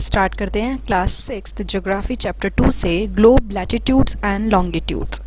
Start करते हैं class 6 geography chapter 2 से globe latitudes and longitudes.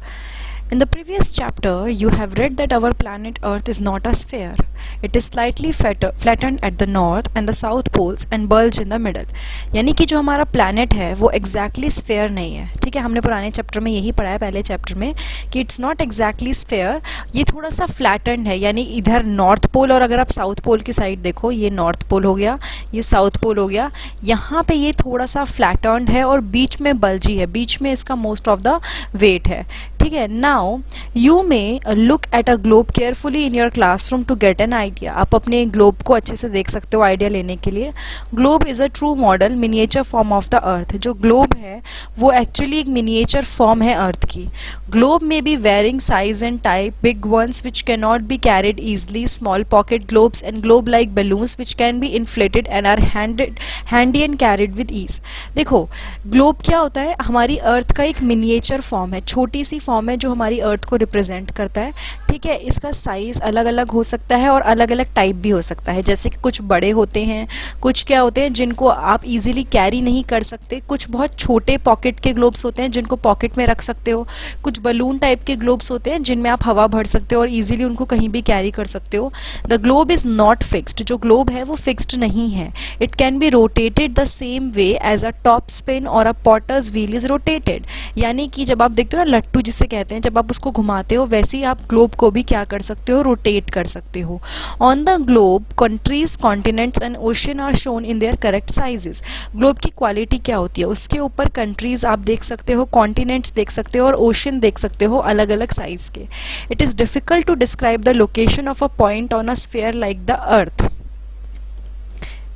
In the previous chapter, you have read that our planet Earth is not a sphere. It is slightly flattened at the north and the south poles and bulge in the middle. यानी कि जो हमारा planet है वो exactly sphere नहीं है. ठीक है, हमने पुराने चैप्टर में यही पढ़ा है, पहले चैप्टर में, कि it's not exactly sphere. ये थोड़ा सा flattened है, यानी इधर नॉर्थ पोल और अगर आप साउथ पोल की साइड देखो, ये नॉर्थ पोल हो गया, ये साउथ पोल हो गया, यहाँ पे ये थोड़ा सा फ्लैटर्ड है और बीच में बल्जी है, बीच में इसका मोस्ट ऑफ द वेट है. ठीक है. Now you may look at a globe carefully in your classroom to get an idea. आप अपने ग्लोब को अच्छे से देख सकते हो आइडिया लेने के लिए. Globe is a true model miniature form of the अर्थ. जो ग्लोब है वो एक्चुअली एक मिनिएचर फॉर्म है अर्थ की. Globe may be varying size and type, big ones which can not be carried easily, small pocket globes and globe like balloons which can be inflated and are handy and carried with ease. देखो, globe क्या होता है? हमारी अर्थ का एक miniature form है, छोटी सी form है जो हमारी अर्थ को रिप्रेजेंट करता है. ठीक है. इसका साइज़ अलग अलग हो सकता है और अलग अलग टाइप भी हो सकता है. जैसे कि कुछ बड़े होते हैं, कुछ क्या होते हैं जिनको आप इजीली कैरी नहीं कर सकते, कुछ बहुत छोटे पॉकेट के ग्लोब्स होते हैं जिनको पॉकेट में रख सकते हो, कुछ बलून टाइप के ग्लोब्स होते हैं जिनमें आप हवा भर सकते हो और इजीली उनको कहीं भी कैरी कर सकते हो. The globe is not fixed. जो ग्लोब है वो फिक्स्ड नहीं है. It can be rotated the same way as a top spin और a potter's wheel is rotated. यानी कि जब आप देखते हो ना लट्टू जिसे कहते हैं, जब आप उसको घुमाते हो वैसे ही आप ग्लोब को भी क्या कर सकते हो? रोटेट कर सकते हो. On the globe countries, continents and ocean are shown in their correct sizes. Globe की क्वालिटी क्या होती है? उसके ऊपर कंट्रीज आप देख सकते हो, कॉन्टिनेंट्स देख सकते हो और ओशन देख सकते हो अलग अलग साइज के. It is difficult to describe the location of a point on a sphere like the earth.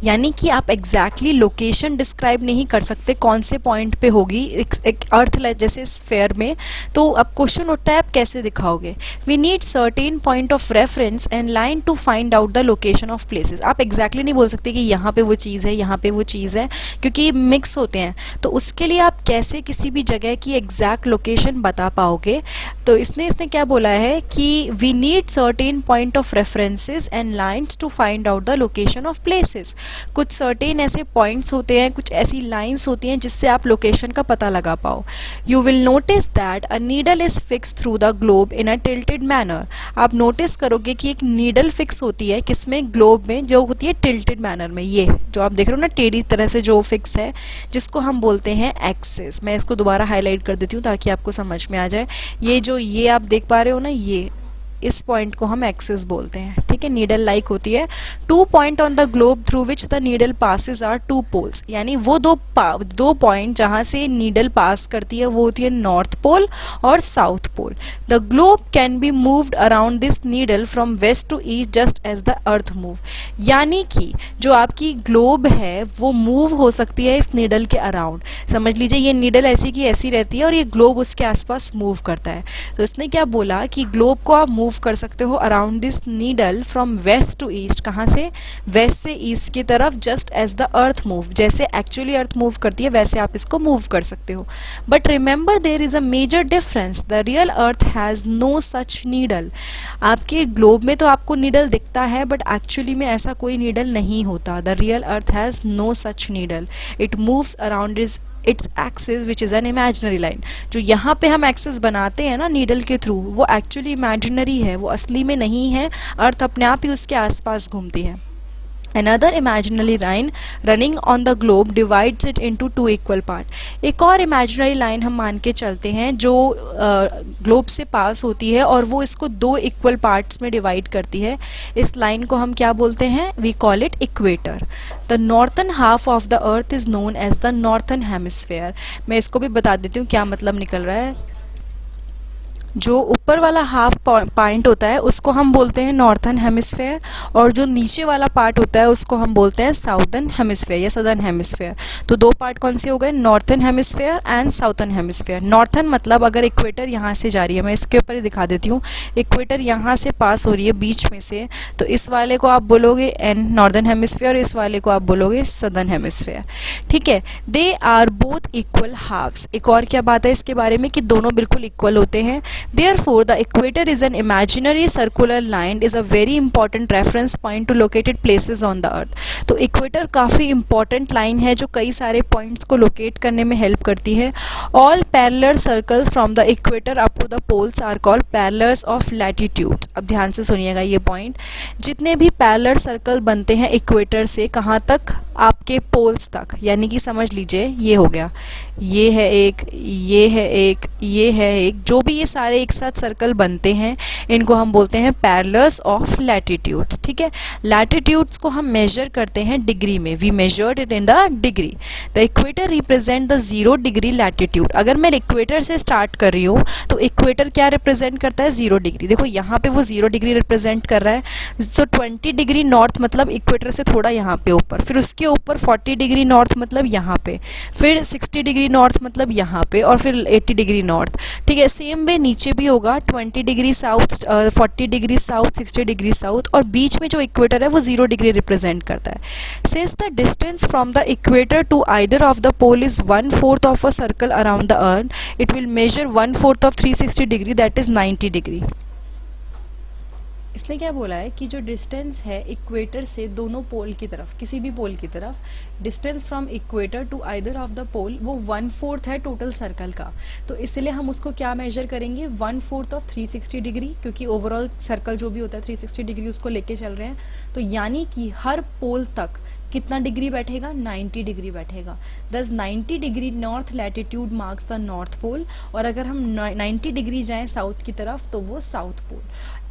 यानी कि आप एग्जैक्टली लोकेशन डिस्क्राइब नहीं कर सकते कौन से पॉइंट पे होगी एक अर्थ जैसे स्फेयर में. तो अब क्वेश्चन उठता है आप कैसे दिखाओगे? We need certain point of reference and line to find out the location of places. आप एग्जैक्टली नहीं बोल सकते कि यहाँ पे वो चीज़ है, यहाँ पे वो चीज़ है, क्योंकि मिक्स होते हैं. तो उसके लिए आप कैसे किसी भी जगह की एग्जैक्ट लोकेशन बता पाओगे? तो इसने क्या बोला है कि we need certain point of references and lines to find out the location of places. कुछ सर्टेन ऐसे पॉइंट्स होते हैं, कुछ ऐसी लाइंस होती हैं जिससे आप लोकेशन का पता लगा पाओ. You will notice that a needle is fix through the globe in a tilted manner. आप नोटिस करोगे कि एक नीडल फिक्स होती है किसमें? ग्लोब में, जो होती है टिल्टेड मैनर में. ये जो आप देख रहे हो ना टेढ़ी तरह से जो फिक्स है, जिसको हम बोलते हैं एक्सिस. मैं इसको दोबारा हाईलाइट कर देती हूँ ताकि आपको समझ में आ जाए. ये आप देख पा रहे हो ना, ये इस पॉइंट को हम एक्सिस बोलते हैं. ठीक है. नीडल लाइक होती है. 2 point on the globe through which the needle passes are 2 poles. यानी वो दो पॉइंट जहाँ से नीडल पास करती है वो होती है नॉर्थ पोल और south pole. The globe can be moved around this needle from west to east just as the earth move. यानी कि जो आपकी ग्लोब है वो मूव हो सकती है इस नीडल के अराउंड. समझ लीजिए ये नीडल ऐसी की ऐसी रहती है और ये ग्लोब उसके आसपास मूव करता है. तो इसने क्या बोला कि ग्लोब को आप मूव कर सकते हो around this needle from west to east. कहाँ से? वेस्ट से ईस्ट की तरफ. Just as the earth move, जैसे एक्चुअली अर्थ मूव करती है वैसे आप इसको मूव कर सकते हो. But remember there is a major difference. The real earth has no such needle. आपके ग्लोब में तो आपको नीडल दिखता है बट एक्चुअली में ऐसा कोई नीडल नहीं होता. The real earth has no such needle. It moves around its axis which is an imaginary line. जो यहाँ पे हम एक्सिस बनाते हैं ना नीडल के थ्रू, वो एक्चुअली इमेजिनरी है, वो असली में नहीं है. अर्थ अपने आप ही उसके आसपास घूमती है. Another imaginary line running on the globe divides it into 2 equal part. एक और imaginary line हम मान के चलते हैं जो ग्लोब से पास होती है और वो इसको 2 इक्वल पार्ट्स में डिवाइड करती है. इस लाइन को हम क्या बोलते हैं? We call it equator. The northern half of the earth is known as the northern hemisphere. मैं इसको भी बता देती हूँ क्या मतलब निकल रहा है. जो ऊपर वाला हाफ पॉइंट होता है उसको हम बोलते हैं नॉर्थन हेमिस्फेयर और जो नीचे वाला पार्ट होता है उसको हम बोलते हैं साउथर्न हेमिस्फेयर या सदर्न हेमिस्फेयर. तो 2 पार्ट कौन से हो गए? Northern hemisphere and southern hemisphere. Northern मतलब अगर इक्वेटर यहाँ से जा रही है, मैं इसके ऊपर ही दिखा देती हूँ. इक्वेटर यहाँ से पास हो रही है बीच में से, तो इस वाले को आप बोलोगे एन नॉर्दर्न हेमिस्फेयर, इस वाले को आप बोलोगे सदर्न हेमिस्फेयर. ठीक है. They are both equal halves. एक और क्या बात है इसके बारे में कि दोनों बिल्कुल इक्वल होते हैं. Therefore, the equator is an imaginary circular line is a very important reference point to located places on the earth. तो इक्वेटर काफ़ी इंपॉर्टेंट लाइन है जो कई सारे पॉइंट्स को लोकेट करने में हेल्प करती है. All parallel circles from the equator up to the poles are called parallels of latitude. अब ध्यान से सुनिएगा ये पॉइंट. जितने भी पैरेलल सर्कल बनते हैं इक्वेटर से कहाँ तक, आपके पोल्स तक, यानी कि समझ लीजिए ये हो गया, ये है एक, ये है एक, ये है एक, जो भी ये सारे एक साथ सर्कल बनते हैं इनको हम बोलते हैं पैरेलल्स ऑफ लैटिट्यूड्स. ठीक है, लैटिट्यूड्स को हम मेजर करते हैं डिग्री में. We measured it in the degree. The equator represent the 0 degree latitude. अगर मैं इक्वेटर से स्टार्ट कर रही हूँ तो इक्वेटर क्या रिप्रेजेंट करता है, 0 डिग्री. देखो यहाँ पे वो 0 डिग्री रिप्रेजेंट कर रहा है. तो 20 डिग्री नॉर्थ मतलब इक्वेटर से थोड़ा यहाँ पे ऊपर, फिर उसके ऊपर 40 डिग्री नॉर्थ मतलब यहाँ पे, फिर 60 डिग्री नॉर्थ मतलब यहाँ पे, और फिर 80 डिग्री नॉर्थ. ठीक है, सेम वे नीचे भी होगा 20 degree south, 40 degree south, 60 degree south, और बीच में जो इक्वेटर है वो 0 डिग्री रिप्रेजेंट करता है. Since the distance from the equator to either of the pole is 1/4 of a circle around the earth, it will measure 1/4 of 360 degree, that is 90 degree. इसने क्या बोला है कि जो डिस्टेंस है इक्वेटर से दोनों पोल की तरफ, किसी भी पोल की तरफ, distance from equator to either of the pole वो 1/4 है टोटल सर्कल का. तो इसलिए हम उसको क्या मेजर करेंगे, 1/4 ऑफ 360 डिग्री, क्योंकि ओवरऑल सर्कल जो भी होता है 360 डिग्री उसको लेके चल रहे हैं. तो यानी कि हर पोल तक कितना डिग्री बैठेगा, 90 डिग्री बैठेगा. Thus 90 degree north latitude marks the north pole, और अगर हम 90 डिग्री जाएं साउथ की तरफ तो वो south pole.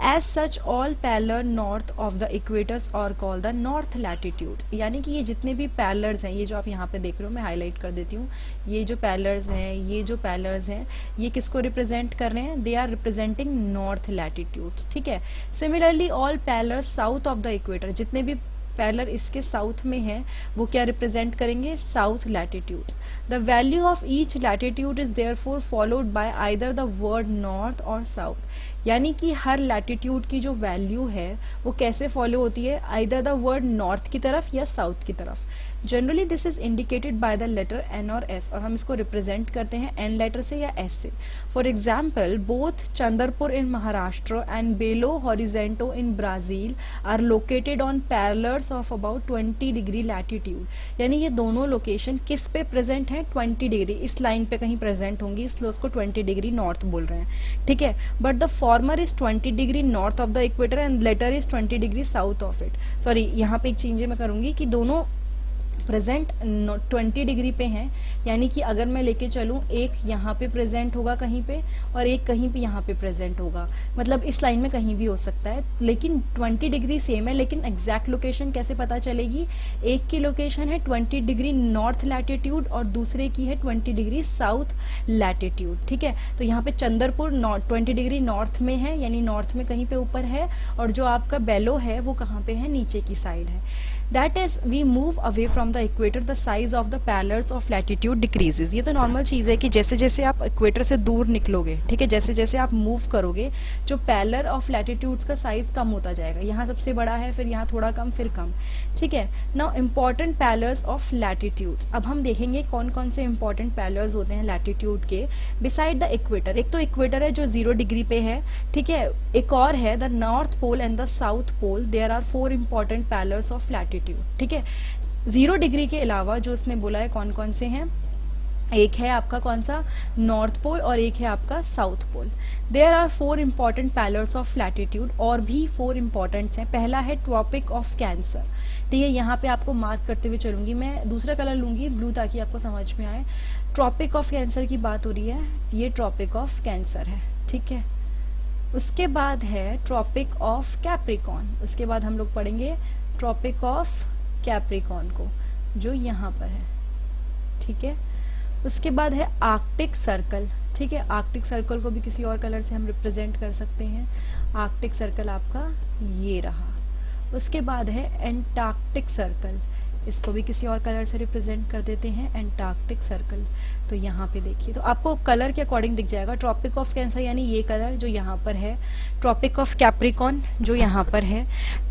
As such all parallel north of the equators are call the north latitude. यानी कि ये जितने भी पैरेलल्स हैं, ये जो आप यहाँ पे देख रहे हो, मैं हाईलाइट कर देती हूँ, ये जो पैरेलल्स हैं, ये जो पैरेलल्स हैं, ये किसको रिप्रेजेंट कर रहे हैं, they are representing north latitudes. ठीक है. Similarly all parallels south of the equator, जितने भी पैरेलल इसके साउथ में है वो क्या रिप्रेजेंट करेंगे, south latitude. The value of each latitude is therefore followed by either the word north और साउथ. यानी कि हर लैटिट्यूड की जो वैल्यू है वो कैसे फॉलो होती है, आइदर द वर्ड नॉर्थ की तरफ या साउथ की तरफ. Generally this is indicated by the letter N और एस, और हम इसको रिप्रेजेंट करते हैं एन लेटर से या एस से. For example, both Chandrapur in Maharashtra and Belo Horizonte in Brazil are located on parallels of about 20 degree latitude. यानी ये दोनों लोकेशन किस पे प्रेजेंट हैं, 20 डिग्री, इस लाइन पे कहीं प्रेजेंट होंगी, इसलिए उसको 20 डिग्री नॉर्थ बोल रहे हैं. ठीक है. But the former is 20 degree north of the equator and later is 20 degree south of it. Sorry, यहाँ पे एक चेंज मैं करूँगी कि दोनों प्रेजेंट 20 डिग्री पे हैं. यानी कि अगर मैं लेके चलूँ, एक यहाँ पे प्रेजेंट होगा कहीं पे और एक कहीं पे यहाँ पे प्रेजेंट होगा, मतलब इस लाइन में कहीं भी हो सकता है, लेकिन 20 डिग्री सेम है. लेकिन एग्जैक्ट लोकेशन कैसे पता चलेगी, एक की लोकेशन है 20 डिग्री नॉर्थ लैटिट्यूड और दूसरे की है 20 डिग्री साउथ लैटिट्यूड. ठीक है. तो यहाँ पे चंद्रपुर 20 डिग्री नॉर्थ में है, यानी नॉर्थ में कहीं पे ऊपर है, और जो आपका बेलो है वो कहाँ पे है, नीचे की साइड है. That is, we move away from the equator, the size of the parallels of latitude decreases. ये तो नॉर्मल चीज़ है कि जैसे जैसे आप इक्वेटर से दूर निकलोगे, ठीक है, जैसे जैसे आप मूव करोगे, जो पैरेलल ऑफ लैटिट्यूड्स का साइज़ कम होता जाएगा. यहाँ सबसे बड़ा है, फिर यहाँ थोड़ा कम, फिर कम. ठीक है. Now important parallels of latitudes. अब हम देखेंगे कौन कौन से इंपॉर्टेंट पैरेलल्स होते हैं लैटिट्यूड के बिसाइड द इक्वेटर. एक तो इक्वेटर है जो 0 डिग्री पे है. ठीक है. एक और है the north pole and the south pole. There are 4 important parallels of latitude. ठीक है. 0 डिग्री के अलावा जो उसने बोला है कौन कौन से हैं, एक है आपका कौन सा, नॉर्थ पोल, और एक है आपका south pole. There are 4 important parallels of latitude, और भी 4 इंपॉर्टेंट्स हैं. पहला है ट्रॉपिक ऑफ कैंसर. ठीक है. यहाँ पे आपको मार्क करते हुए चलूंगी, मैं दूसरा कलर लूंगी ब्लू ताकि आपको समझ में आए. ट्रॉपिक ऑफ कैंसर की बात हो रही है, ये ट्रॉपिक ऑफ कैंसर है. ठीक है. उसके बाद है ट्रॉपिक ऑफ कैप्रिकॉर्न. उसके बाद हम लोग पढ़ेंगे ट्रॉपिक ऑफ कैप्रिकॉर्न को, जो यहाँ पर है. ठीक है. उसके बाद है आर्कटिक सर्कल. ठीक है. आर्कटिक सर्कल को भी किसी और कलर से हम रिप्रेजेंट कर सकते हैं. आर्कटिक सर्कल आपका ये रहा. उसके बाद है एंटार्क्टिक सर्कल. इसको भी किसी और कलर से रिप्रेजेंट कर देते हैं, एंटार्क्टिक सर्कल. तो यहाँ पे देखिए, तो आपको कलर के अकॉर्डिंग दिख जाएगा. ट्रॉपिक ऑफ कैंसर यानी ये कलर जो यहाँ पर है, ट्रॉपिक ऑफ कैप्रिकॉर्न जो यहाँ पर है,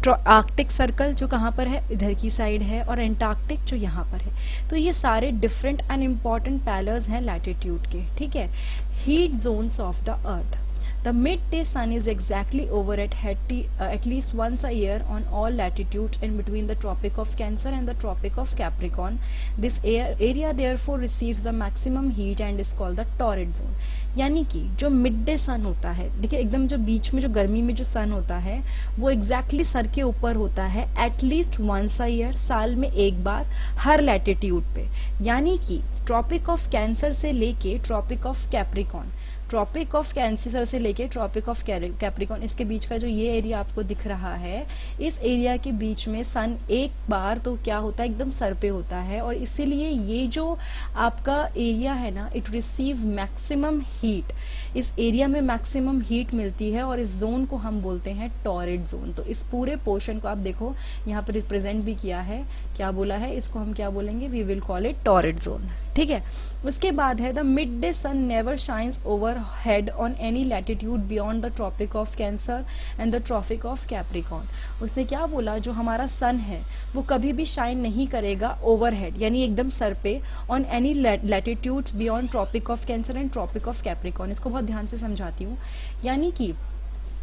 आर्कटिक सर्कल जो कहाँ पर है, इधर की साइड है, और एंटार्क्टिक जो यहाँ पर है. तो ये सारे डिफरेंट एंड इम्पॉर्टेंट पैरेलल्स हैं लैटिट्यूड के. ठीक है. Heat zones of the earth. The midday sun is exactly over at least once a year on all latitudes in between the Tropic of Cancer and the Tropic of Capricorn. This area therefore receives the maximum heat and is called the torrid zone. यानी कि जो mid day सन होता है, देखिए एकदम जो बीच में जो गर्मी में जो सन होता है वो एग्जैक्टली सर के ऊपर होता है एटलीस्ट वंस अ ईयर, साल में एक बार, हर लैटिट्यूड पे। यानी कि ट्रॉपिक ऑफ कैंसर से लेके Tropic of Capricorn, Tropic of Cancer से लेके ट्रॉपिक ऑफ कैप्रिकॉन, इसके बीच का जो ये एरिया आपको दिख रहा है, इस एरिया के बीच में सन एक बार तो क्या होता है, एकदम सर पे होता है। और इसीलिए ये जो आपका एरिया है ना, इट रिसीव मैक्सिमम हीट, इस एरिया में मैक्सिमम हीट मिलती है और इस जोन को हम बोलते हैं टॉरिड जोन। तो इस पूरे पोर्शन को आप देखो यहाँ पर रिप्रेजेंट भी किया है, क्या बोला है, इसको हम क्या बोलेंगे, we will call it torrid zone. ठीक है, उसके बाद है the midday sun never shines overhead on any latitude beyond the Tropic of Cancer and the Tropic of Capricorn. उसने क्या बोला, जो हमारा सन है वो कभी भी शाइन नहीं करेगा ओवरहेड, यानी एकदम सर पे, on any latitudes beyond Tropic of Cancer and Tropic of Capricorn. इसको बहुत ध्यान से समझाती हूँ। यानी कि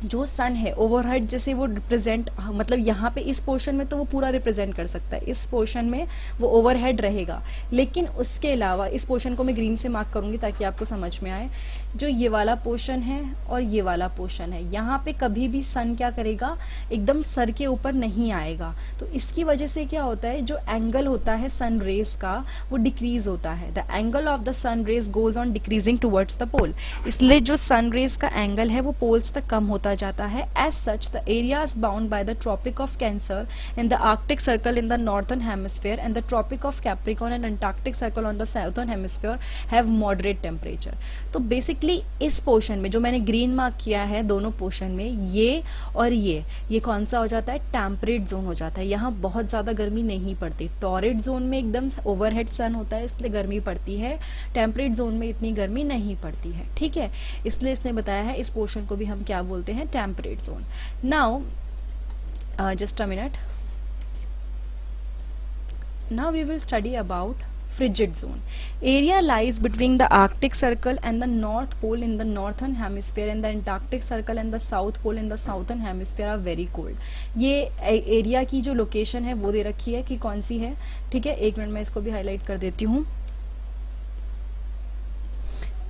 जो सन है ओवरहेड, जैसे वो रिप्रेजेंट, मतलब यहाँ पे इस पोर्शन में तो वो पूरा रिप्रेजेंट कर सकता है, इस पोर्शन में वो ओवरहेड रहेगा, लेकिन उसके अलावा इस पोर्शन को मैं ग्रीन से मार्क करूँगी ताकि आपको समझ में आए। जो ये वाला पोर्शन है और ये वाला पोर्शन है, यहाँ पे कभी भी सन क्या करेगा, एकदम सर के ऊपर नहीं आएगा। तो इसकी वजह से क्या होता है, जो एंगल होता है सन रेज का वो डिक्रीज होता है। The angle of the sun rays goes on decreasing towards the pole, इसलिए जो सन रेज का एंगल है वो पोल्स तक कम होता जाता है। As such the areas bound by the Tropic of Cancer in the Arctic Circle in the northern hemisphere and the Tropic of Capricorn and Antarctic Circle on the southern hemisphere have moderate temperature. तो basically इस portion में जो मैंने Green Marc किया है, दोनों portion में ये और ये कौन सा हो जाता है, टेम्परेट जोन हो जाता है। यहाँ बहुत ज़्यादा गर्मी नहीं पड़ती। टॉरिड जोन में एकदम ओवरहेड सन होता है इसलिए गर्मी पड़ती है, टेम्परेट जोन में इतनी गर्मी नहीं पड़ती है। ठीक है, इसलिए इसने बताया है इस पोर्शन को भी हम क्या बोलते हैं, temperate zone. Now just a minute, now we will study about frigid zone. Area lies between the Arctic Circle and the North Pole in the northern hemisphere and the Antarctic Circle and the South Pole in the southern hemisphere are very cold. ये area की जो location है वो दे रखी है कि कौन सी है। ठीक है, एक मिनट में इसको भी हाईलाइट कर देती हूँ।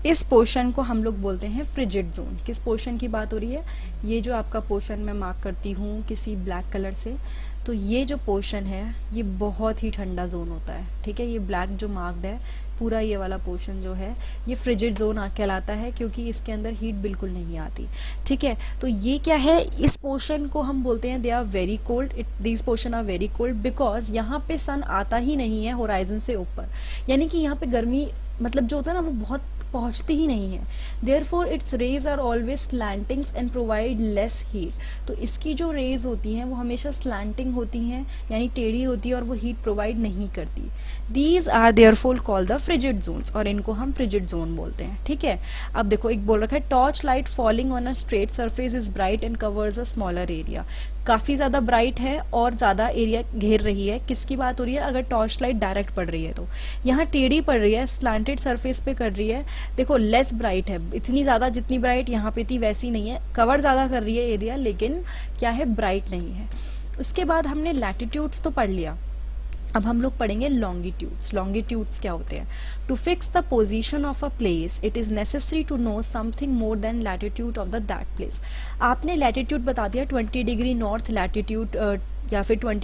इस पोर्शन को हम लोग बोलते हैं फ्रिजिड जोन। किस पोर्शन की बात हो रही है, ये जो आपका पोर्शन मैं मार्क करती हूँ किसी ब्लैक कलर से, तो ये जो पोर्शन है ये बहुत ही ठंडा जोन होता है। ठीक है, ये ब्लैक जो मार्क्ड है पूरा ये वाला पोर्शन जो है ये फ्रिजिड जोन कहलाता है, क्योंकि इसके अंदर हीट बिल्कुल नहीं आती। ठीक है, तो ये क्या है, इस पोर्शन को हम बोलते हैं they are very cold, these portion are very cold because यहाँ पे सन आता ही नहीं है होराइजन से ऊपर, यानी कि यहाँ पे गर्मी मतलब जो होता है ना वो बहुत पहुंचती ही नहीं है। Therefore its rays are always slantings and provide less heat. तो इसकी जो रेज होती हैं वो हमेशा स्लैंटिंग होती हैं, यानी टेढ़ी होती है और वो हीट प्रोवाइड नहीं करती। These are therefore called the frigid zones, और इनको हम फ्रिजिड जोन बोलते हैं। ठीक है, अब देखो एक बोल रखा है torch light falling on a straight surface is bright and covers a smaller area. काफ़ी ज़्यादा ब्राइट है और ज़्यादा एरिया घेर रही है। किसकी बात हो रही है, अगर टॉर्च लाइट डायरेक्ट पड़ रही है तो। यहाँ टेढ़ी पड़ रही है, स्लैंटेड सरफेस पे कर रही है, देखो लेस ब्राइट है, इतनी ज़्यादा जितनी ब्राइट यहाँ पे थी वैसी नहीं है, कवर ज़्यादा कर रही है एरिया लेकिन क्या है, ब्राइट नहीं है। उसके बाद हमने लैटिट्यूड्स तो पढ़ लिया, अब हम लोग पढ़ेंगे लॉन्गिट्यूड्स। लॉन्गिट्यूड्स क्या होते हैं, to fix the position of a place it is necessary to know something more than latitude of the that place. आपने लैटिट्यूड बता दिया 20 डिग्री नॉर्थ लैटिट्यूड या फिर 20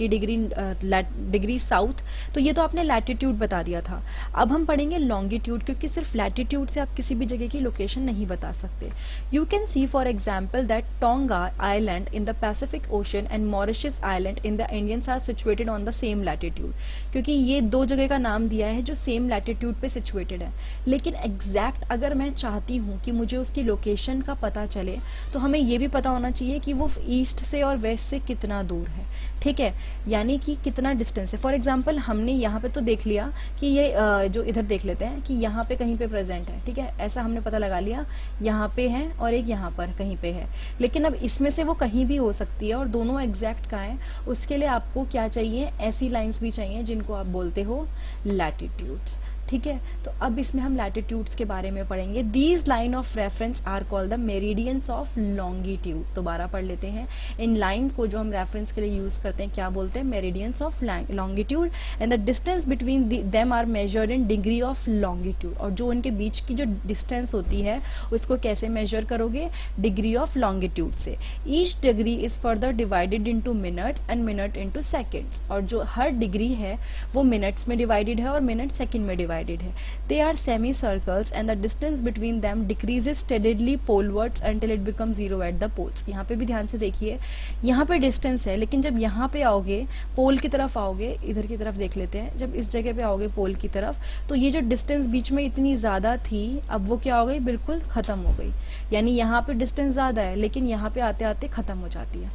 डिग्री साउथ, तो ये तो आपने लैटिट्यूड बता दिया था। अब हम पढ़ेंगे लॉन्गिट्यूड, क्योंकि सिर्फ लैटिट्यूड से आप किसी भी जगह की लोकेशन नहीं बता सकते। You can see for example that Tonga island in the Pacific Ocean and Mauritius island in the Indians are situated on the same latitude, क्योंकि ये दो जगह का नाम दिया है जो सेम लैटिट्यूड पे सिचुएटेड है। लेकिन एग्जैक्ट अगर मैं चाहती हूँ कि मुझे उसकी लोकेशन का पता चले तो हमें ये भी पता होना चाहिए कि वो ईस्ट से और वेस्ट से कितना दूर है। ठीक है, यानी कि कितना डिस्टेंस है। फॉर एग्जांपल हमने यहाँ पे तो देख लिया कि ये जो इधर देख लेते हैं कि यहाँ पे कहीं पे प्रेजेंट है। ठीक है, ऐसा हमने पता लगा लिया, यहाँ पे है और एक यहाँ पर कहीं पे है, लेकिन अब इसमें से वो कहीं भी हो सकती है और दोनों एग्जैक्ट कहाँ हैं, उसके लिए आपको क्या चाहिए, ऐसी लाइन्स भी चाहिए जिनको आप बोलते हो लैटिट्यूड्स। ठीक है। तो अब इसमें हम लैटिट्यूड्स के बारे में पढ़ेंगे। These line of reference are called the meridians of longitude. दोबारा पढ़ लेते हैं। इन लाइन को जो हम रेफरेंस के लिए यूज करते हैं क्या बोलते हैं? Meridians of longitude. And the distance between them are measured in degree of longitude. और जो उनके बीच की जो डिस्टेंस होती है उसको कैसे मेजर करोगे? डिग्री ऑफ लॉन्गिट्यूड से। Each degree is further divided into minutes and minute into seconds. और जो हर डिग्री है वो मिनट्स में डिवाइडेड है और मिनट सेकंड में डिवाइडेड है। They are semicircles and the distance between them decreases steadily polewards until it becomes zero at the poles। यहाँ पे भी ध्यान से देखिए, यहाँ पे डिस्टेंस है, लेकिन जब यहाँ पे आओगे पोल की तरफ आओगे, इधर की तरफ देख लेते हैं, जब इस जगह पे आओगे पोल की तरफ, तो ये जो डिस्टेंस बीच में इतनी ज़्यादा थी अब वो क्या हो गई? बिल्कुल ख़त्म हो गई। यानी यहाँ पे डिस्टेंस ज़्यादा है लेकिन यहाँ पे आते आते ख़त्म हो जाती है।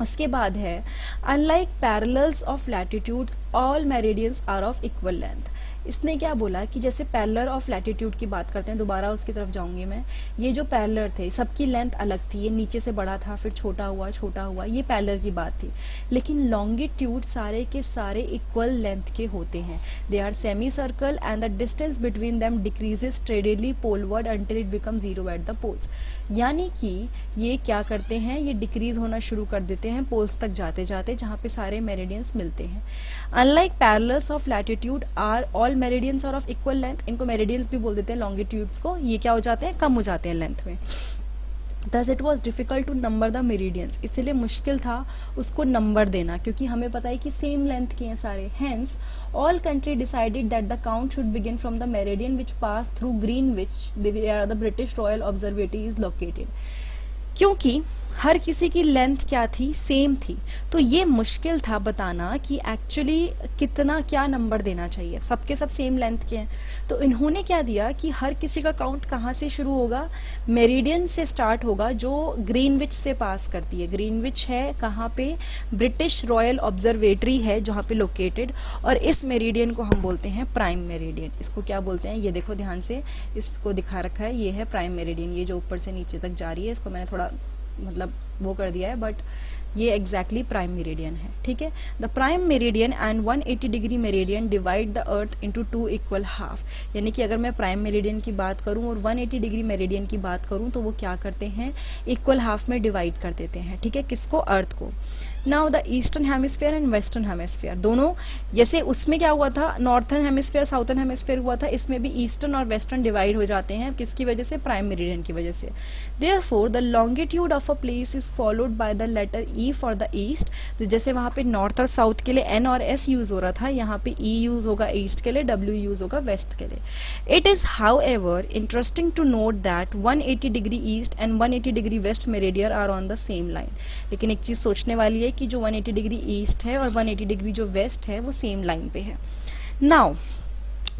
उसके बाद है unlike parallels of latitudes all meridians are of equal length. इसने क्या बोला कि जैसे पैरेलल ऑफ लैटिट्यूड की बात करते हैं, दोबारा उसकी तरफ जाऊंगी मैं। ये जो पैरेलल थे सबकी लेंथ अलग थी, ये नीचे से बड़ा था फिर छोटा हुआ, ये पैरेलल की बात थी। लेकिन लॉन्गिट्यूड सारे के सारे इक्वल लेंथ के होते हैं। They are semi circle and the distance between them decreases steadily poleward until it become zero at the poles. यानी कि ये क्या करते हैं? ये डिक्रीज होना शुरू कर देते हैं पोल्स तक जाते जाते, जहाँ पे सारे मेरिडियंस मिलते हैं। Unlike parallels of latitude are all meridians are of equal length. इनको मेरिडियंस भी बोल देते हैं लॉन्गिट्यूड्स को। ये क्या हो जाते हैं? कम हो जाते हैं लेंथ में। Thus it was difficult to number the meridians। इसीलिए मुश्किल था उसको नंबर देना, क्योंकि हमें पता है कि सेम लेंथ के हैं सारे। Hence all country decided that the count should begin from the meridian which passed through Greenwich where the British Royal Observatory is located। क्योंकि हर किसी की लेंथ क्या थी? सेम थी। तो ये मुश्किल था बताना कि एक्चुअली कितना क्या नंबर देना चाहिए। सबके सब सेम लेंथ के हैं, तो इन्होंने क्या दिया कि हर किसी का काउंट कहाँ से शुरू होगा? मेरिडियन से स्टार्ट होगा जो ग्रीनविच से पास करती है। ग्रीनविच है कहाँ पे? ब्रिटिश रॉयल ऑब्जर्वेटरी है जहाँ पे लोकेटेड। और इस मेरिडियन को हम बोलते हैं प्राइम मेरिडियन। इसको क्या बोलते हैं? ये देखो ध्यान से, इसको दिखा रखा है, ये है प्राइम मेरिडियन। ये जो ऊपर से नीचे तक जा रही है, इसको मैंने थोड़ा मतलब वो कर दिया है, बट ये एग्जैक्टली प्राइम मेरिडियन है। ठीक है। The prime meridian and 180 degree meridian divide the earth into 2 equal half. यानी कि अगर मैं प्राइम मेरिडियन की बात करूं और 180 डिग्री मेरिडियन की बात करूं तो वो क्या करते हैं? इक्वल हाफ में डिवाइड कर देते हैं। ठीक है, किसको? अर्थ को। Now the eastern hemisphere and western hemisphere दोनों, जैसे उसमें क्या हुआ था? नॉर्थर्न हेमिस्फीयर साउथर्न हेमिस्फीयर हुआ था, इसमें भी ईस्टर्न और वेस्टर्न डिवाइड हो जाते हैं। किसकी वजह से? प्राइम मेरिडियन की वजह से। Therefore the longitude of a place is followed by the letter E for the east. तो जैसे वहाँ पे नॉर्थ और साउथ के लिए एन और एस यूज हो रहा था, यहाँ पे ई यूज होगा ईस्ट के लिए, डब्ल्यू यूज होगा वेस्ट के लिए। It is however interesting to note that 180 degree east and 180 degree west meridian are on the same line. लेकिन एक चीज सोचने वाली है कि जो 180 डिग्री ईस्ट है और 180 डिग्री जो वेस्ट है वो सेम लाइन पे है। नाउ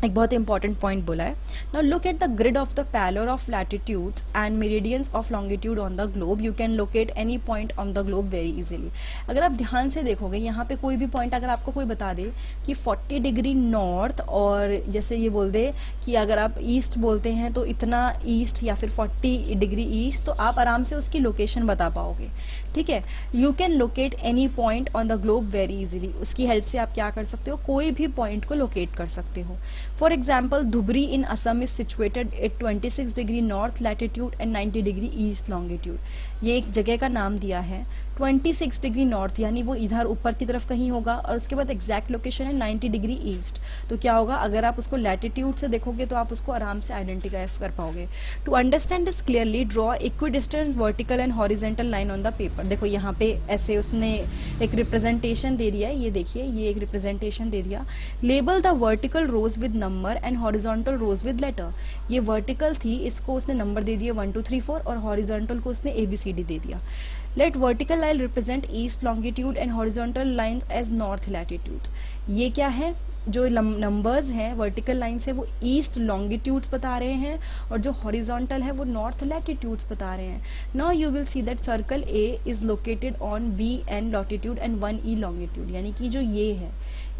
एक बहुत इंपॉर्टेंट पॉइंट बोला है। Now look at the grid of the parallel of latitudes and meridians of longitude on the globe. You can locate any point on the globe very easily. अगर आप ध्यान से देखोगे यहाँ पे कोई भी पॉइंट अगर आपको कोई बता दे कि 40 डिग्री नॉर्थ, और जैसे ये बोल दे कि अगर आप ईस्ट बोलते हैं तो इतना ईस्ट या फिर 40 डिग्री ईस्ट, तो आप आराम से उसकी लोकेशन बता पाओगे। ठीक है। You can locate any point on the globe very easily. उसकी हेल्प से आप क्या कर सकते हो? कोई भी पॉइंट को लोकेट कर सकते हो। For example Dhubri in Assam is situated at 26 degree north latitude and 90 degree east longitude. ये एक जगह का नाम दिया है। 26 डिग्री नॉर्थ यानी वो इधर ऊपर की तरफ कहीं होगा, और उसके बाद एग्जैक्ट लोकेशन है 90 डिग्री ईस्ट। तो क्या होगा? अगर आप उसको लैटिट्यूड से देखोगे तो आप उसको आराम से आइडेंटिफाई कर पाओगे। To understand this clearly draw equidistant vertical and horizontal line on the paper. देखो यहाँ पे ऐसे उसने एक रिप्रेजेंटेशन दे दिया है, ये देखिए, ये एक रिप्रेजेंटेशन दे दिया। Label the vertical rows with number and horizontal rows with letter. ये वर्टिकल थी, इसको उसने नंबर दे दिया 1 2 3 4, और हॉरिजॉन्टल को उसने ABCD दे दिया। Let vertical line represent east longitude and horizontal lines as north latitude। ये क्या है? जो नंबर्स हैं वर्टिकल लाइन से वो ईस्ट लॉन्गिट्यूड्स बता रहे हैं, और जो हॉरिजॉन्टल है वो नॉर्थ लैटिट्यूड्स बता रहे हैं। Now you will see that circle A is located on BN latitude and 1E longitude. यानी कि जो ये है,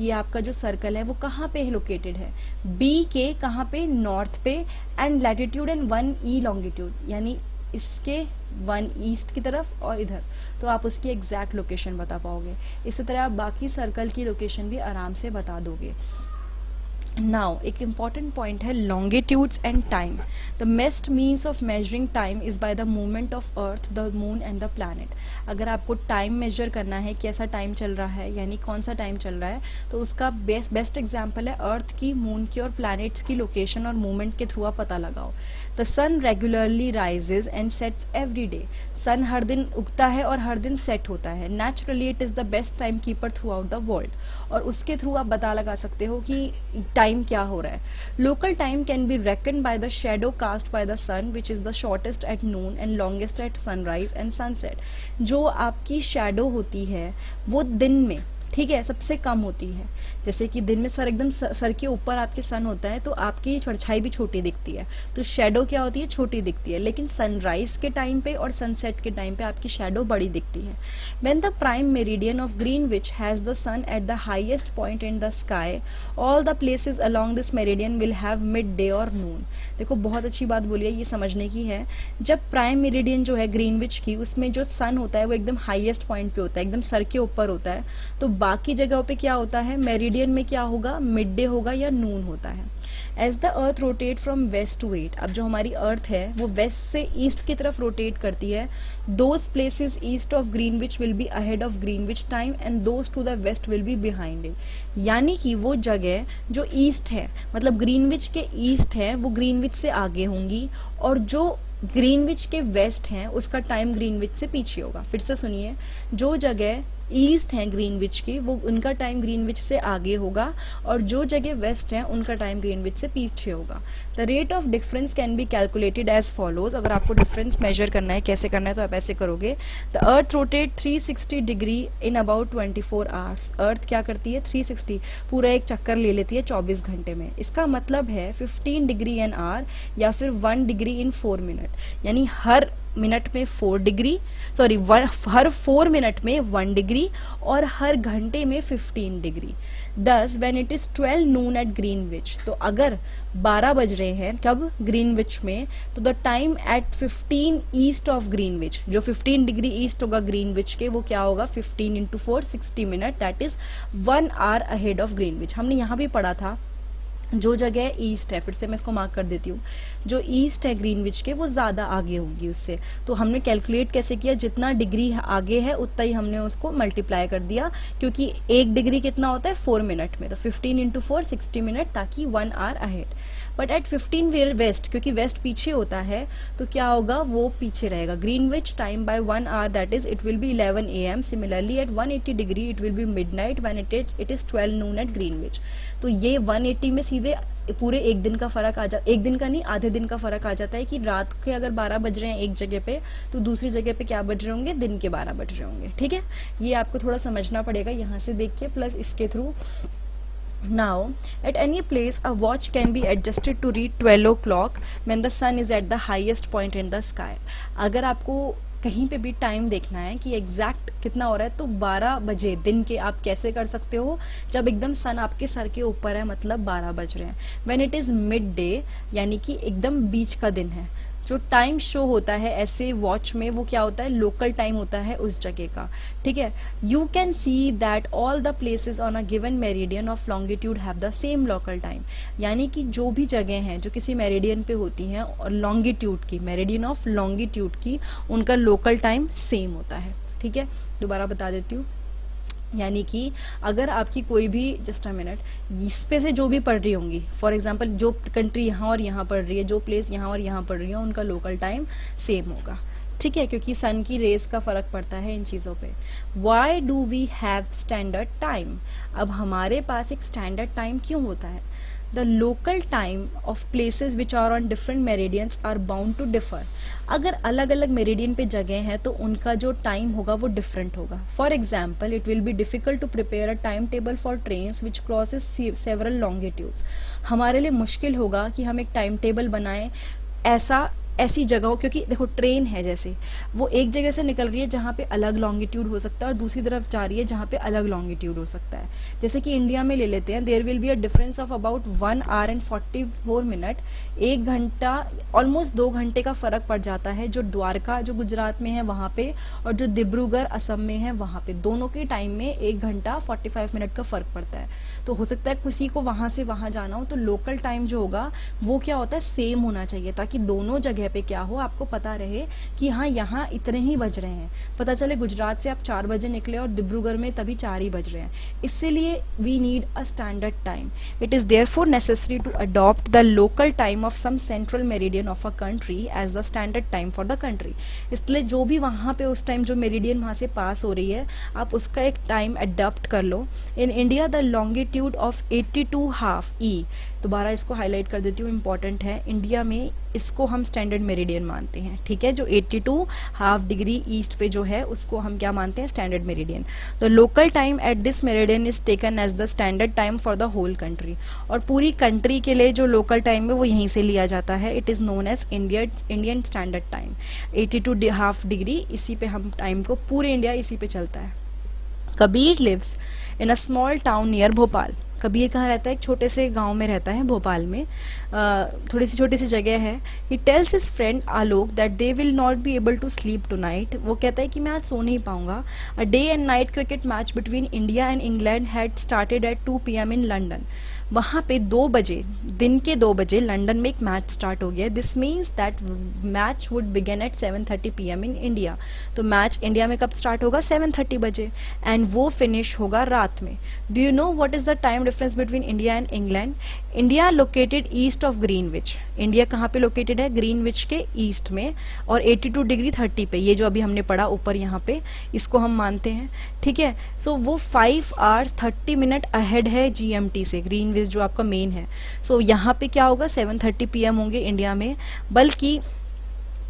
ये आपका जो सर्कल है वो कहाँ पे लोकेटेड है? B के कहाँ पे? नॉर्थ पे, and latitude and 1E longitude, यानी इसके 1 ईस्ट की तरफ और इधर, तो आप उसकी एग्जैक्ट लोकेशन बता पाओगे। इसी तरह आप बाकी सर्कल की लोकेशन भी आराम से बता दोगे। Now, एक important point है longitudes and time. The best means of measuring time is by the movement of Earth, the Moon and the planet. अगर आपको टाइम मेजर करना है कि ऐसा टाइम चल रहा है यानी कौन सा टाइम चल रहा है, तो उसका बेस्ट एग्जाम्पल है अर्थ की, मून की और प्लैनेट्स की लोकेशन और मूवमेंट के थ्रू आप पता लगाओ. The sun regularly rises and sets every day. Sun हर दिन उगता है और हर दिन सेट होता है. Naturally it is the best time keeper throughout the world. और उसके थ्रू आप पता लगा सकते हो कि टाइम क्या हो रहा है. Local time can be reckoned by the shadow cast by the sun which is the shortest at noon and longest at sunrise and sunset. जो आपकी शेडो होती है वो दिन में, ठीक है, सबसे कम होती है. जैसे कि दिन में सर एकदम सर के ऊपर आपके सन होता है तो आपकी परछाई भी छोटी दिखती है, तो शेडो क्या होती है, छोटी दिखती है. लेकिन सनराइज के टाइम पे और सनसेट के टाइम पे आपकी शेडो बड़ी दिखती है. When the prime meridian of Greenwich has the sun at the highest point in the sky, all the places along this meridian will have midday और नून. देखो बहुत अच्छी बात बोली है, ये समझने की है. जब प्राइम मेरिडियन जो है ग्रीनविच की, उसमें जो सन होता है वो एकदम हाईएस्ट पॉइंट पे होता है, एकदम सर के ऊपर होता है. तो बाकी जगहों पे क्या होता है, मेरिडियन में क्या होगा, मिड डे होगा या नून होता है. As the earth rotate from west to east, अब जो हमारी अर्थ है वो वेस्ट से ईस्ट की तरफ रोटेट करती है. Those places east of Greenwich will be ahead of Greenwich time and those to the west will be behind it. यानी कि वो जगह जो ईस्ट है, मतलब ग्रीनविच के ईस्ट है, वो ग्रीनविच से आगे होंगी, और जो ग्रीनविच के वेस्ट हैं उसका टाइम ग्रीनविच से पीछे होगा. फिर से सुनिए, जो जगह ईस्ट हैं ग्रीनविच की, वो उनका टाइम ग्रीनविच से आगे होगा, और जो जगह वेस्ट हैं उनका टाइम ग्रीनविच से पीछे होगा. The rate of difference can be calculated as follows. अगर आपको डिफरेंस मेजर करना है, कैसे करना है, तो आप ऐसे करोगे. The earth rotate 360 degree in about 24 hours. Earth क्या करती है, 360 पूरा एक चक्कर ले लेती है 24 घंटे में. इसका मतलब है 15 डिग्री एन आवर या फिर 1 डिग्री इन 4 मिनट. यानी हर मिनट में 4 डिग्री, सॉरी हर 4 मिनट में 1 डिग्री और हर घंटे में 15 degree. Thus when it is 12 noon at Greenwich, तो अगर 12 बज रहे हैं कब, ग्रीनविच में, तो the time at 15 east of Greenwich, जो 15 डिग्री ईस्ट होगा ग्रीनविच के, वो क्या होगा, 15 into 4 60 minute, that is 1 hour ahead of Greenwich. हमने यहाँ भी पढ़ा था जो जगह ईस्ट है, फिर से मैं इसको मार्क कर देती हूँ, जो ईस्ट है ग्रीनविच के वो ज़्यादा आगे होगी उससे. तो हमने कैलकुलेट कैसे किया, जितना डिग्री आगे है उतना ही हमने उसको मल्टीप्लाई कर दिया, क्योंकि 1 डिग्री कितना होता है 4 मिनट में, तो 15 इंटू 4 60 मिनट, ताकि 1 hour ahead. But at 15 west, क्योंकि वेस्ट पीछे होता है, तो क्या होगा, वो पीछे रहेगा. Greenwich time by 1 hour, that is it will be 11 AM. Similarly at 180 degree it will be midnight when it is 12 noon at Greenwich. तो ये 180 में सीधे पूरे एक दिन का फ़र्क आ जा, एक दिन का नहीं, आधे दिन का फ़र्क आ जाता है कि रात के अगर 12 बज रहे हैं एक जगह पे, तो दूसरी जगह पे क्या बज रहे होंगे, दिन के 12 बज रहे होंगे. ठीक है, ये आपको थोड़ा समझना पड़ेगा यहाँ से देख के, प्लस इसके through. Now, at any place, a watch can be adjusted to read 12 o'clock when the sun is at the highest point in the sky. अगर आपको कहीं पे भी टाइम देखना है कि एग्जैक्ट कितना हो रहा है, तो 12 बजे दिन के आप कैसे कर सकते हो, जब एकदम सन आपके सर के ऊपर है, मतलब 12 बज रहे हैं. When it is mid day, यानी कि एकदम बीच का दिन है, जो टाइम शो होता है ऐसे वॉच में, वो क्या होता है, लोकल टाइम होता है उस जगह का. ठीक है, you can see that all the places on a given meridian of longitude have the same local time. यानी कि जो भी जगह हैं जो किसी मेरिडियन पे होती हैं और लॉन्गिट्यूड की, मेरिडियन ऑफ लॉन्गिट्यूड की, उनका लोकल टाइम सेम होता है. ठीक है, दोबारा बता देती हूँ. यानी कि अगर आपकी कोई भी, जस्ट अ मिनट, इस पे से जो भी पढ़ रही होंगी, फॉर एग्जांपल जो कंट्री यहाँ और यहाँ पढ़ रही है, जो प्लेस यहाँ और यहाँ पढ़ रही है, उनका लोकल टाइम सेम होगा. ठीक है, क्योंकि सन की रेस का फ़र्क पड़ता है इन चीज़ों पे. Why do we have standard time. अब हमारे पास एक स्टैंडर्ड टाइम क्यों होता है. The local time of places which are on different meridians are bound to differ. अगर अलग अलग मेरिडियन पे जगह है तो उनका जो टाइम होगा वो डिफरेंट होगा. For example, it will be difficult to prepare a time table for trains which crosses several longitudes. हमारे लिए मुश्किल होगा कि हम एक टाइम टेबल बनाएं ऐसी जगहों, क्योंकि देखो ट्रेन है, जैसे वो एक जगह से निकल रही है जहाँ पे अलग लॉन्गिट्यूड हो सकता है और दूसरी तरफ जा रही है जहाँ पे अलग लॉन्गिट्यूड हो सकता है. जैसे कि इंडिया में ले लेते हैं, there will be a difference of about 1 hour and 44 minute. 1 घंटा, ऑलमोस्ट 2 घंटे का फ़र्क पड़ जाता है, जो द्वारका जो गुजरात में है वहाँ पे और जो डिब्रूगढ़ असम में है वहाँ पे, दोनों के टाइम में 1 घंटा 45 मिनट का फ़र्क पड़ता है. तो हो सकता है किसी को वहाँ से वहाँ जाना हो, तो लोकल टाइम जो होगा वो क्या होता है, सेम होना चाहिए, ताकि दोनों जगह पे क्या हो, आपको पता रहे कि हाँ यहाँ इतने ही बज रहे हैं। पता चले गुजरात से आप 4 बजे निकले और डिब्रूगढ़ में तभी 4 ही बज रहे हैं, इसीलिए we need a standard time. It is therefore necessary to adopt the local time of some central meridian of a country as the standard time for the country. इसलिए जो भी वहाँ पे उस टाइम जो मेरिडियन वहाँ से पास हो रही है, आप उसका एक टाइम अडॉप्ट कर लो। In India the longitude of 82.5 E, दोबारा इसको हाईलाइट कर देती हूँ, इंपॉर्टेंट है, इंडिया में इसको हम स्टैंडर्ड मेरिडियन मानते हैं, ठीक है। जो 82.5 डिग्री ईस्ट पे जो है उसको हम क्या मानते हैं, standard meridian. The local time at this meridian is taken as the standard time for the whole country. और पूरी कंट्री के लिए जो लोकल टाइम है वो यहीं से लिया जाता है। It is known as Indian standard time. 82.5 degree, इसी पे हम टाइम को, पूरे इंडिया इसी पे चलता है। Kabir lives in a small town near Bhopal. Kabir कहाँ रहता है, एक छोटे से गांव में रहता है, भोपाल में, थोड़ी सी छोटी सी जगह है। He tells his friend Alok that they will not be able to sleep tonight. वो कहता है कि मैं आज सो नहीं पाऊंगा। A day and night cricket match between India and England had started at 2 PM in London. वहाँ पे 2 बजे, दिन के 2 बजे लंदन में एक मैच स्टार्ट हो गया। This means that match would begin at 7:30 PM in India. तो मैच इंडिया में कब स्टार्ट होगा, 7:30 बजे, एंड वो फिनिश होगा रात में। Do you know what is the time difference between India and England? India located east of Greenwich. India कहाँ पे लोकेटेड है, ग्रीनविच के ईस्ट में, और 82 डिग्री 30 पे, ये जो अभी हमने पढ़ा ऊपर यहाँ पे, इसको हम मानते हैं, ठीक है। सो वो 5 hours 30 minute अहेड है GMT से, ग्रीनविच जो आपका मेन है। सो यहाँ पे क्या होगा, 7:30 PM होंगे इंडिया में, बल्कि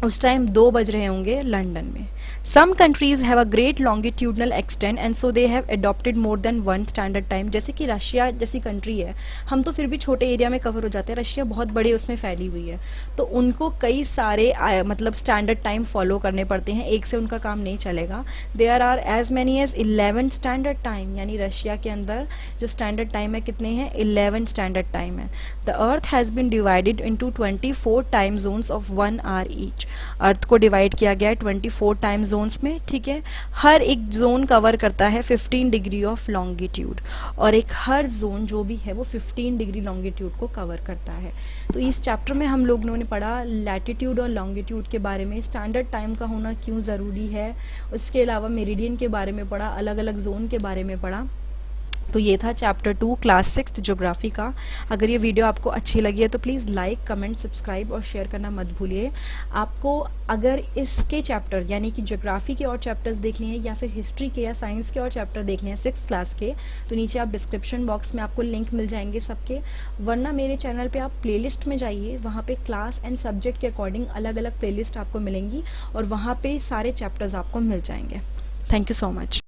उस टाइम 2 बज रहे होंगे लंदन में। Some countries have a great longitudinal extent and so they have adopted more than one standard time। जैसे कि रशिया जैसी कंट्री है, हम तो फिर भी छोटे एरिया में कवर हो जाते हैं, रशिया बहुत बड़े उसमें फैली हुई है, तो उनको कई सारे मतलब स्टैंडर्ड टाइम फॉलो करने पड़ते हैं, एक से उनका काम नहीं चलेगा। There are as many as 11 standard time, यानी रशिया के अंदर जो स्टैंडर्ड टाइम है कितने हैं, 11 स्टैंडर्ड टाइम है। The earth has been divided into 24 time zones of 1 hour each. Earth को डिवाइड किया गया है 24 टाइम जोन्स में, ठीक है। हर एक जोन कवर करता है 15 डिग्री ऑफ लॉन्गिट्यूड, और एक हर जोन जो भी है वो 15 डिग्री लॉन्गिट्यूड को कवर करता है। तो इस चैप्टर में हम लोगों ने पढ़ा लैटिट्यूड और लॉन्गिट्यूड के बारे में, स्टैंडर्ड टाइम का होना क्यों ज़रूरी है, उसके अलावा मेरिडियन के बारे में पढ़ा, अलग अलग जोन के बारे में पढ़ा। तो ये था चैप्टर 2 क्लास 6 ज्योग्राफी का। अगर ये वीडियो आपको अच्छी लगी है तो प्लीज़ लाइक, कमेंट, सब्सक्राइब और शेयर करना मत भूलिए। आपको अगर इसके चैप्टर यानी कि ज्योग्राफी के और चैप्टर्स देखने हैं या फिर हिस्ट्री के या साइंस के और चैप्टर देखने हैं 6th क्लास के, तो नीचे आप डिस्क्रिप्शन बॉक्स में आपको लिंक मिल जाएंगे सबके, वरना मेरे चैनल पर आप प्लेलिस्ट में जाइए, वहाँ पर क्लास एंड सब्जेक्ट के अकॉर्डिंग अलग अलग प्लेलिस्ट आपको मिलेंगी और वहाँ पर सारे चैप्टर्स आपको मिल जाएंगे। Thank you so much.